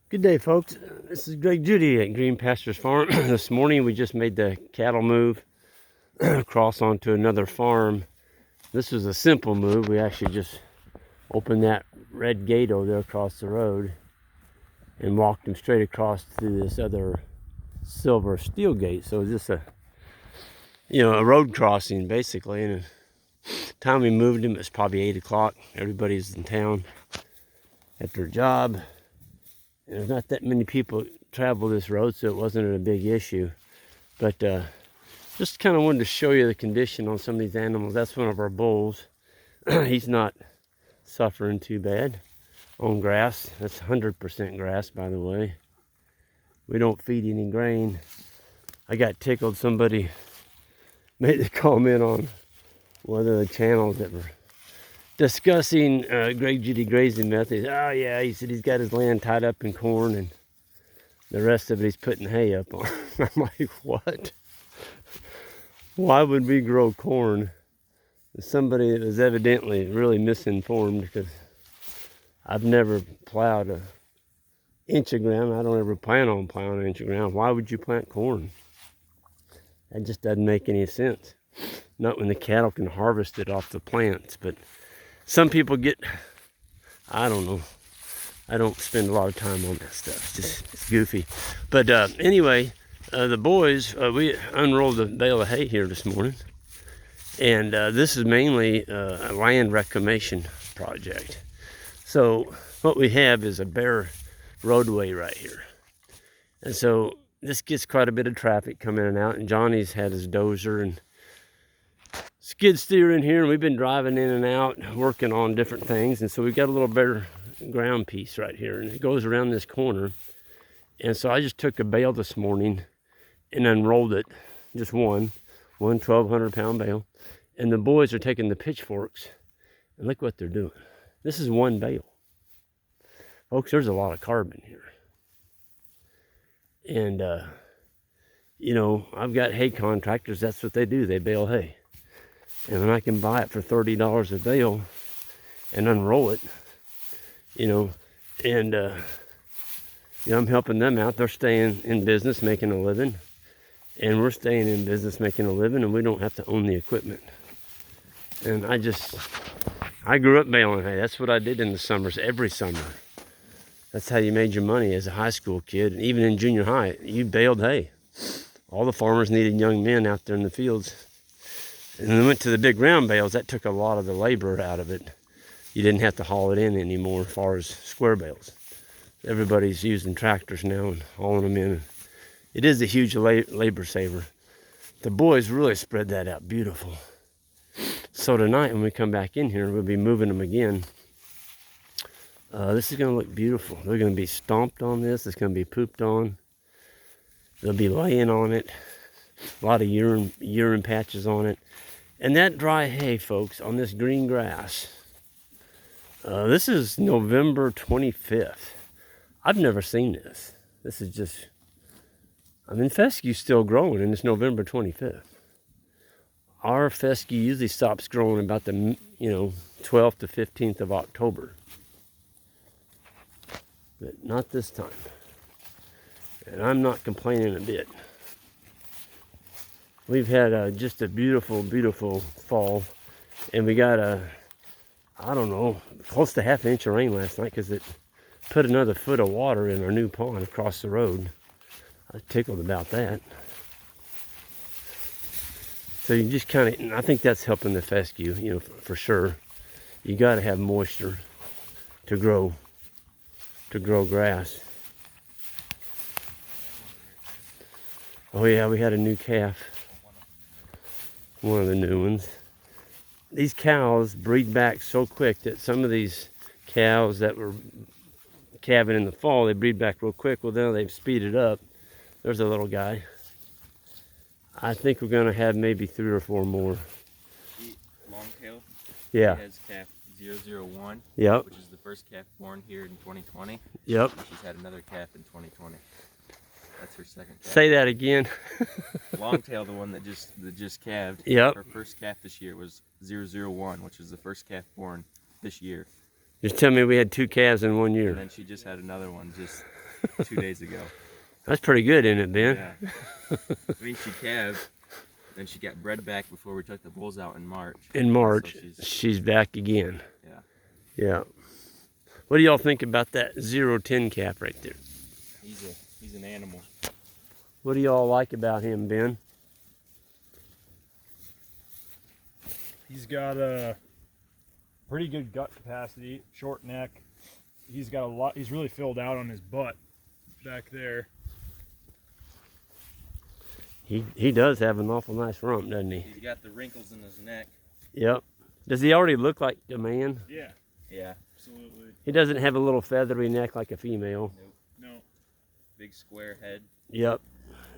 Good day, folks. This is Greg Judy at Green Pastures Farm. This morning we just made the cattle move across onto another farm. This was a simple move. We actually just opened that red gate over there across the road and walked them straight across to this other silver steel gate. So it's just a road crossing basically. And the time we moved them, it was probably 8 o'clock. Everybody's in town at their job. And there's not that many people travel this road, so it wasn't a big issue. But just kind of wanted to show you the condition on some of these animals. That's one of our bulls. He's not suffering too bad on grass. That's 100% grass, by the way. We don't feed any grain. I got tickled. Somebody made a comment on one of the channels that were discussing Greg Judy grazing methods. Oh yeah, he said he's got his land tied up in corn and the rest of it he's putting hay up on. I'm like, what? Why would we grow corn? Somebody that was evidently really misinformed, because I've never plowed an inch of ground. I don't ever plan on plowing an inch of ground. Why would you plant corn? That just doesn't make any sense. Not when the cattle can harvest it off the plants. But some people get, I don't know. I don't spend a lot of time on that stuff. It's goofy. But anyway, the boys, we unrolled a bale of hay here this morning. And this is mainly a land reclamation project. So what we have is a bare roadway right here. And so this gets quite a bit of traffic coming in and out. And Johnny's had his dozer and skid steer in here, and we've been driving in and out working on different things. And so we've got a little better ground piece right here, and it goes around this corner. And so I just took a bale this morning and unrolled it, just one 1,200 pound bale, and the boys are taking the pitchforks and look what they're doing. This is one bale, folks. There's a lot of carbon here. And I've got hay contractors. That's what they do. They bale hay. And then I can buy it for $30 a bale and unroll it, I'm helping them out. They're staying in business, making a living, and we're staying in business, making a living, and we don't have to own the equipment. And I grew up baling hay. That's what I did in the summers, every summer. That's how you made your money as a high school kid. And even in junior high, you baled hay. All the farmers needed young men out there in the fields. And then we went to the big round bales. That took a lot of the labor out of it. You didn't have to haul it in anymore as far as square bales. Everybody's using tractors now and hauling them in. It is a huge labor saver. The boys really spread that out beautiful. So tonight when we come back in here, we'll be moving them again. This is going to look beautiful. They're going to be stomped on this. It's going to be pooped on. They'll be laying on it. A lot of urine patches on it. And that dry hay, folks, on this green grass, this is November 25th. I've never seen this. This is just, fescue's still growing, and it's November 25th. Our fescue usually stops growing about the, 12th to 15th of October. But not this time. And I'm not complaining a bit. We've had just a beautiful, beautiful fall. And we got close to half an inch of rain last night, because it put another foot of water in our new pond across the road. I was tickled about that. So you just I think that's helping the fescue, for sure. You got to have moisture to grow grass. Oh yeah, we had a new calf. One of the new ones. These cows breed back so quick that some of these cows that were calving in the fall, they breed back real quick. Well, now they've speeded up. There's a little guy. I think we're going to have maybe 3 or 4 more. Longtail. Yeah. She has calf 001. Yep. Which is the first calf born here in 2020. Yep. She's had another calf in 2020. That's her second calf. Say that again. Longtail, the one that just calved. Yep. Her first calf this year was 001, which is the first calf born this year. Just tell me we had 2 calves in 1 year. And then she just had another one just 2 days ago. That's pretty good, isn't it, Ben? Yeah. I mean, she calved, then she got bred back before we took the bulls out in March. In March, So she's back again. Yeah. Yeah. What do y'all think about that 0-10 calf right there? He's an animal. What do y'all like about him, Ben? He's got a pretty good gut capacity, short neck. He's got a lot. He's really filled out on his butt back there. He does have an awful nice rump, doesn't he? He's got the wrinkles in his neck. Yep. Does he already look like a man? Yeah, Yeah. absolutely. He doesn't have a little feathery neck like a female. Nope. No. Big square head. Yep.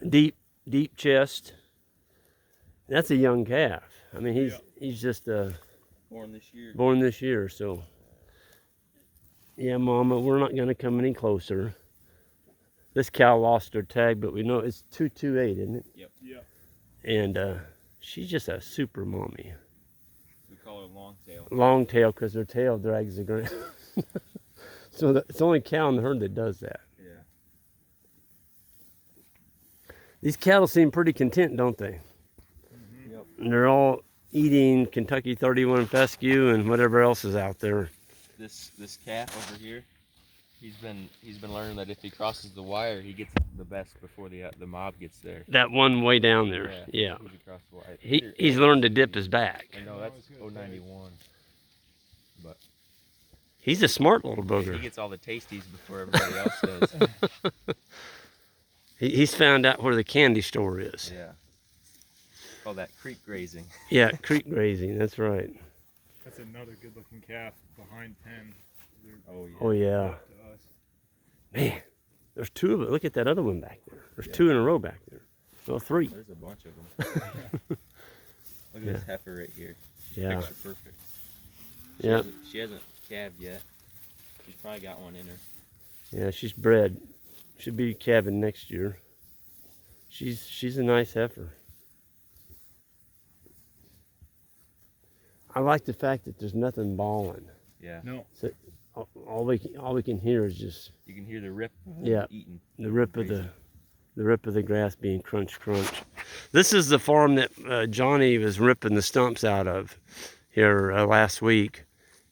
Deep chest. That's a young calf. I mean, he's just Born this year. born this year, so. Yeah, Mama, we're not going to come any closer. This cow lost her tag, but we know it's 228, isn't it? Yep. Yeah. And she's just a super mommy. We call her long tail. Long tail, because her tail drags the ground. So it's the only cow in the herd that does that. Yeah. These cattle seem pretty content, don't they? Mm-hmm. Yep. And they're all eating Kentucky 31 fescue and whatever else is out there. This calf over here, he's been learning that if he crosses the wire, he gets the best before the mob gets there. That one way down there, yeah. If he crosses the wire. He's learned to dip his back. I know that's 091, but He's a smart little he booger. gets all the tasties before everybody else does. He's found out where the candy store is. Yeah. Call that creek grazing. Yeah, creek grazing, that's right. That's another good-looking calf behind 10. They're Oh yeah. Oh yeah. up to us. Man, there's two of them. Look at that other one back there. There's two in a row back there. Well, three. There's a bunch of them. Look at this heifer right here. Yeah. Picture perfect. Yeah. She hasn't calved yet. She's probably got one in her. Yeah, she's bred. Should be calving next year. She's a nice heifer. I like the fact that there's nothing bawling. Yeah. No. So all we can hear is just You can hear the rip of them Yeah. eating. the rip of Grazing. the rip of the grass being crunch. This is the farm that Johnny was ripping the stumps out of here last week,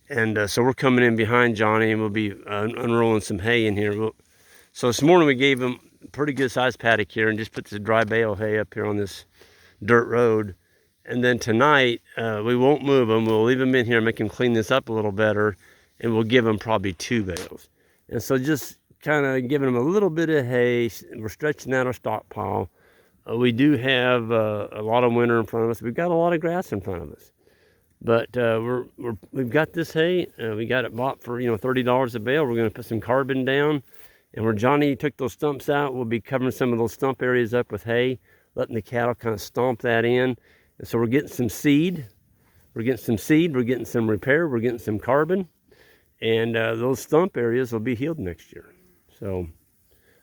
and so we're coming in behind Johnny, and we'll be unrolling some hay in here. So this morning we gave him a pretty good sized paddock here, and just put the dry bale hay up here on this dirt road. And then tonight we won't move him. We'll leave him in here, make him clean this up a little better, and we'll give him probably 2 bales. And so just kind of giving him a little bit of hay. We're stretching out our stockpile. We do have a lot of winter in front of us. We've got a lot of grass in front of us. But we've got this hay. We got it bought for $30 a bale. We're going to put some carbon down. And where Johnny took those stumps out, we'll be covering some of those stump areas up with hay, letting the cattle kind of stomp that in. And so we're getting some seed. We're getting some repair, we're getting some carbon. And those stump areas will be healed next year. So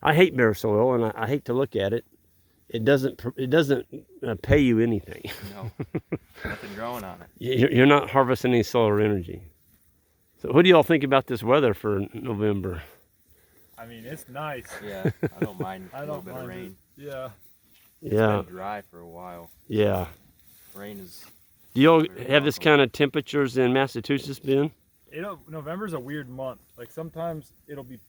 I hate bare soil, and I hate to look at it. It doesn't pay you anything. No. Nothing growing on it. You're not harvesting any solar energy. So what do y'all think about this weather for November? I mean, it's nice. Yeah. I don't mind I a little don't bit of mind rain. it. Yeah. It's Yeah, been dry for a while. yeah. Rain is Do y'all very have this welcome. kind of temperatures in Massachusetts, Ben? November's a weird month. Like sometimes it'll be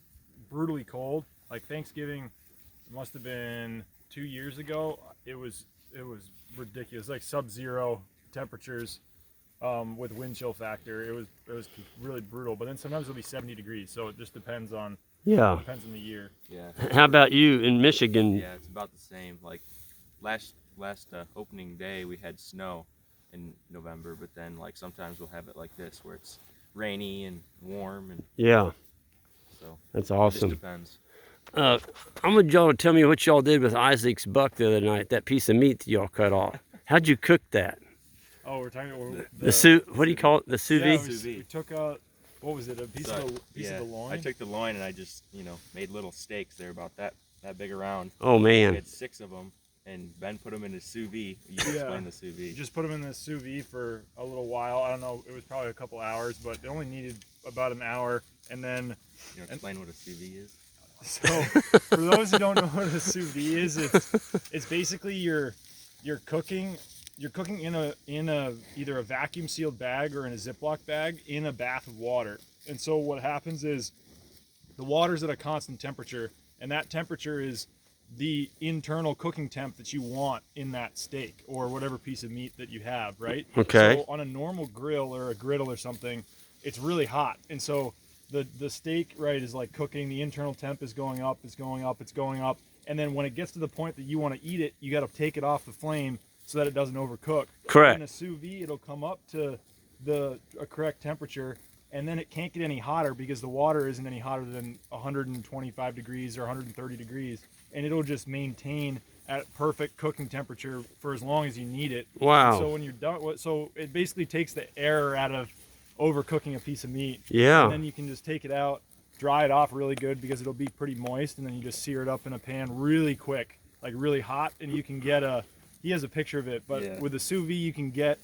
brutally cold. Like Thanksgiving must have been 2 years ago. It was ridiculous. Like sub-zero temperatures with wind chill factor. It was really brutal. But then sometimes it'll be 70 degrees. So it just depends on Yeah. the year. yeah. How about you in Michigan? Yeah, it's about the same. Like last opening day we had snow in November, but then like sometimes we'll have it like this where it's rainy and warm, and Yeah, so that's it just awesome. depends. I want y'all to tell me what y'all did with Isaac's buck the other night, that piece of meat that y'all cut off. How'd you cook that? Oh, we're talking about What do you call it? The sous Yeah, vide? we took out, what was it, a piece of the loin? I took the loin and I just made little steaks. They're about that big around. Oh We man. had 6 of them, and Ben put them in his sous vide. You Yeah. explain the sous vide. Just put them in the sous vide for a little while. I don't know, it was probably a couple hours, but it only needed about an hour. And then Explain what a sous vide is. So for those who don't know what a sous vide is, it's basically you're cooking in a either a vacuum sealed bag or in a Ziploc bag in a bath of water. And so what happens is the water's at a constant temperature, and that temperature is the internal cooking temp that you want in that steak or whatever piece of meat that you have, right? Okay. So on a normal grill or a griddle or something, it's really hot, and so the steak, right, is like cooking. The internal temp is going up, it's going up, it's going up, and then when it gets to the point that you want to eat it, you got to take it off the flame so that it doesn't overcook. Correct. In a sous vide, it'll come up to a correct temperature, and then it can't get any hotter because the water isn't any hotter than 125 degrees or 130 degrees, and it'll just maintain at perfect cooking temperature for as long as you need it. Wow. So when you're done, so it basically takes the air out of overcooking a piece of meat. Yeah. And then you can just take it out, dry it off really good because it'll be pretty moist, and then you just sear it up in a pan really quick, like really hot, and you can get he has a picture of it, but Yeah. with the sous vide you can get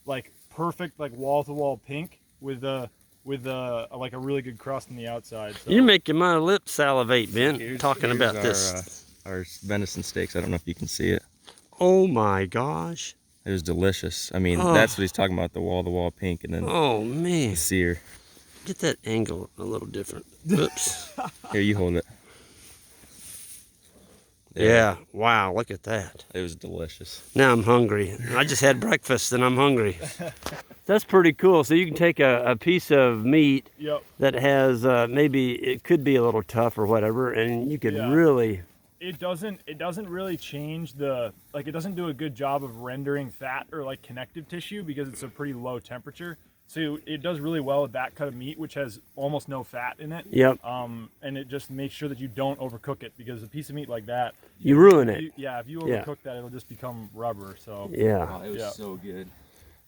like perfect, like wall-to-wall pink with like a really good crust on the outside. So. You're making my lips salivate, Ben, Here's about our, this. Our venison steaks. I don't know if you can see it. Oh my gosh. It was delicious. I mean, Oh. that's what he's talking about, the wall-to-wall pink, and then Oh man. the sear. Get that angle a little different. Oops. Here, you hold it. Yeah. Wow, look at that. It was delicious. Now I'm hungry. I just had breakfast and I'm hungry. That's pretty cool. So you can take a piece of meat Yep. that has maybe it could be a little tough or whatever, and you could Yeah. really. It doesn't really change it doesn't do a good job of rendering fat or like connective tissue because it's a pretty low temperature. So it does really well with that cut of meat, which has almost no fat in it. Yep. And it just makes sure that you don't overcook it, because a piece of meat like that, You ruin it. if you Yeah. overcook that, it'll just become rubber. So Yeah. Oh, it was Yeah. so good.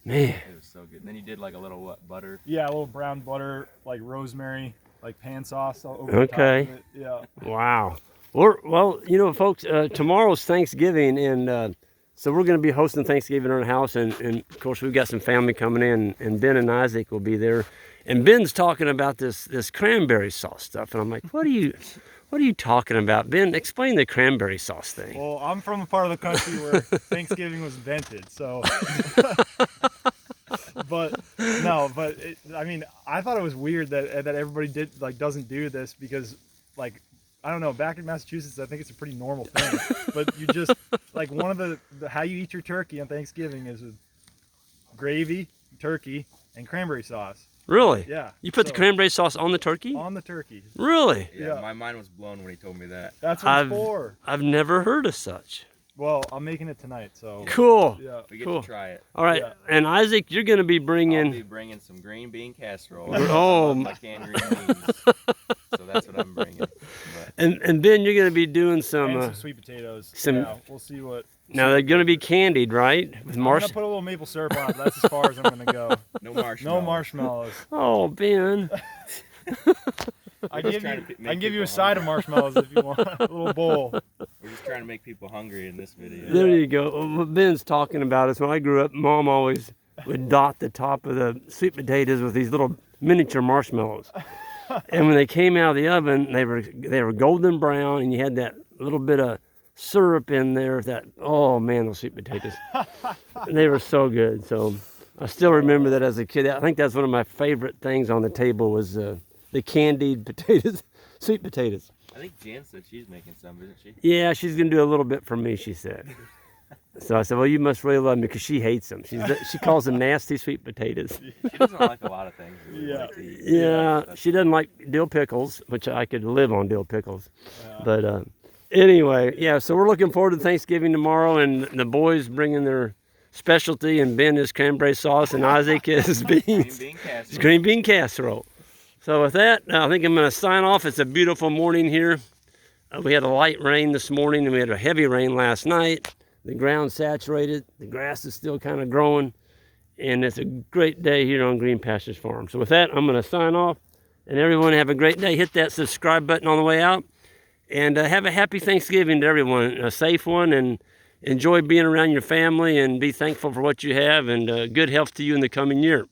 Man. It was so good. And then you did like a little butter. yeah, a little brown butter, like rosemary, like pan sauce over the top Okay. of it. Yeah. Wow. Well, you know, folks, tomorrow's Thanksgiving, and so we're going to be hosting Thanksgiving in our house, and of course we've got some family coming in, and Ben and Isaac will be there, and Ben's talking about this cranberry sauce stuff, and I'm like, what are you talking about, Ben? Explain the cranberry sauce thing. Well, I'm from a part of the country where Thanksgiving was invented, so. I mean, I thought it was weird that everybody doesn't do this, because like, I don't know, back in Massachusetts, I think it's a pretty normal thing. But you just, like, one of the how you eat your turkey on Thanksgiving is with gravy, turkey, and cranberry sauce. Really? Yeah. You put the cranberry sauce on the turkey? On the turkey. Really? Yeah, Yeah. my mind was blown when he told me that. That's what it's for. I've never heard of such. Well, I'm making it tonight, so. Cool. Yeah. We get Cool. to try it. All right, Yeah. and Isaac, you're going to be I'll bringing. be bringing some green bean casserole. Oh, my canned green beans. So that's what I'm bringing. But And Ben, you're going to be doing And some. some sweet potatoes. some- Yeah, we'll see what. Now they're going to be candied, right? With I'm gonna put a little maple syrup on it, but that's as far as I'm gonna go. no marshmallows. No marshmallows. Oh, Ben. I just give trying you, to make I can give you a people side of marshmallows if you want. A little bowl. We're just trying to make people hungry in this video. There you go. What Ben's talking about is when I grew up, Mom always would dot the top of the sweet potatoes with these little miniature marshmallows. And when they came out of the oven, they were golden brown, and you had that little bit of syrup in there. Oh man, those sweet potatoes. They were so good. So I still remember that as a kid. I think that's one of my favorite things on the table was the candied potatoes, sweet potatoes. I think Jan said she's making some, isn't she? Yeah, she's gonna do a little bit for me, she said. So I said, well, you must really love me, because she hates them. She calls them nasty sweet potatoes. She doesn't like a lot of things. that we Yeah. like to eat. Yeah, she doesn't like dill pickles, which I could live on dill pickles. Yeah. But anyway, yeah, so we're looking forward to Thanksgiving tomorrow, and the boys bringing their specialty, and Ben is cranberry sauce, and Isaac is Green beans. bean casserole. Green bean casserole. So with that, I think I'm going to sign off. It's a beautiful morning here. We had a light rain this morning, and we had a heavy rain last night. The ground's saturated. The grass is still kind of growing. And it's a great day here on Green Pastures Farm. So with that, I'm going to sign off. And everyone have a great day. Hit that subscribe button on the way out. And have a happy Thanksgiving to everyone. A safe one. And enjoy being around your family. And be thankful for what you have. And good health to you in the coming year.